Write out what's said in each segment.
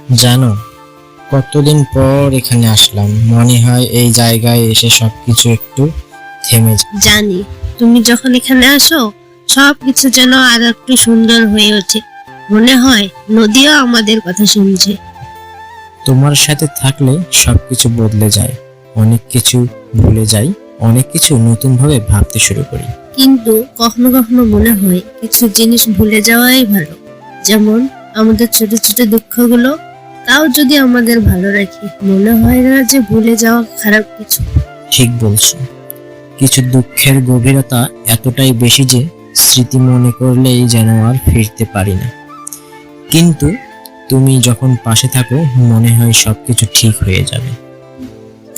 জানো, কতদিন পর এখানে আসলাম, মনে হয় এই জায়গায় এসে সবকিছু একটু থেমে যায়। জানি তুমি যখন এখানে আসো সবকিছু যেন আর একটু সুন্দর হয়ে ওঠে। মনে হয় নদীও আমাদের কথা শুনছে। তোমার সাথে থাকলে সবকিছু বদলে যায়, অনেক কিছু ভুলে যাই, অনেক কিছু নতুন ভাবে ভাবতে শুরু করি। কিন্তু কখনো কখনো মনে হয় কিছু জিনিস ভুলে যাওয়াই ভালো। যেমন আমাদের ছোট ছোট দুঃখগুলো, তাও যদি আমাদের ভালো রাখি, মনে হয় না যে ভুলে যাওয়া খারাপ কিছু। ঠিক বলছো, কিছু দুঃখের গভীরতা এতটাই বেশি যে স্মৃতি মনে করলেই যেন আর ফিরতে পারি না। কিন্তু তুমি যখন পাশে থাকো মনে হয় সবকিছু ঠিক হয়ে যাবে।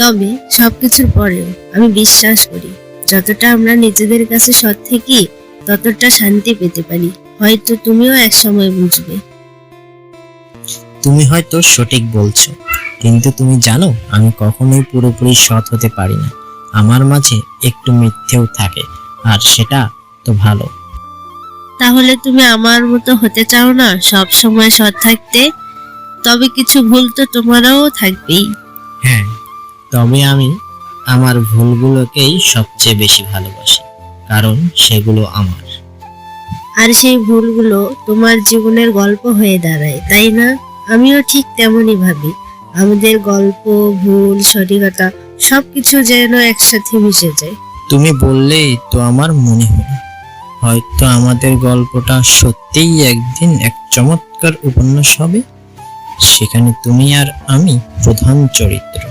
তবে সবকিছুর পরেও আমি বিশ্বাস করি, যতটা আমরা নিজেদের কাছে সৎ থাকি ততটা শান্তি পেতে পারি। হয়তো তুমিও একসময় বুঝবে। তুমি হয়তো সঠিক বলছো, কিন্তু তুমি জানো আমি কখনোই পুরোপুরি সৎ হতে পারি না। আমার মাঝে একটু মিথ্যেও থাকে, আর সেটা তো ভালো। তাহলে তুমি আমার মতো হতে চাও না, সব সময় সৎ থাকতে? তবে কিছু ভুল তো তোমারও থাকবেই। হ্যাঁ, তবে আমি আমার ভুলগুলোকেই সবচেয়ে বেশি ভালোবাসি, কারণ সেগুলো আমার। আর সেই ভুলগুলো তোমার জীবনের গল্প হয়ে দাঁড়ায়, তাই না? আমিও ঠিক তেমনই ভাবি। আমাদের গল্প, ভুল, সঠিকতা সবকিছু যেন একসাথে মিশে যায়। তুমি বললেই তো আমার মনে হলো, হয়তো আমাদের গল্পটা সত্যিই একদিন এক চমৎকার উপন্যাস হবে, সেখানে তুমি আর আমি প্রধান চরিত্র।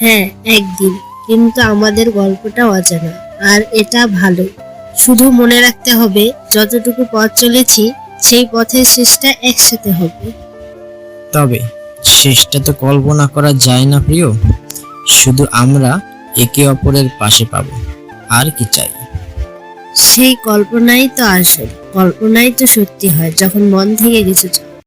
হ্যাঁ, একদিন। কিন্তু আমাদের গল্পটা অজানা, আর এটা ভালো। শুধু মনে রাখতে হবে, যতটুকু পথ চলেছি সেই পথের শেষটা একসাথে হবে। তবে শেষটা তো কল্পনা করা যায় না প্রিয়, শুধু আমরা একে অপরের পাশে পাবো, আর কি চাই। সেই কল্পনাই তো আসল, কল্পনাই তো সত্যি হয় যখন মন থেকে কিছু চাও।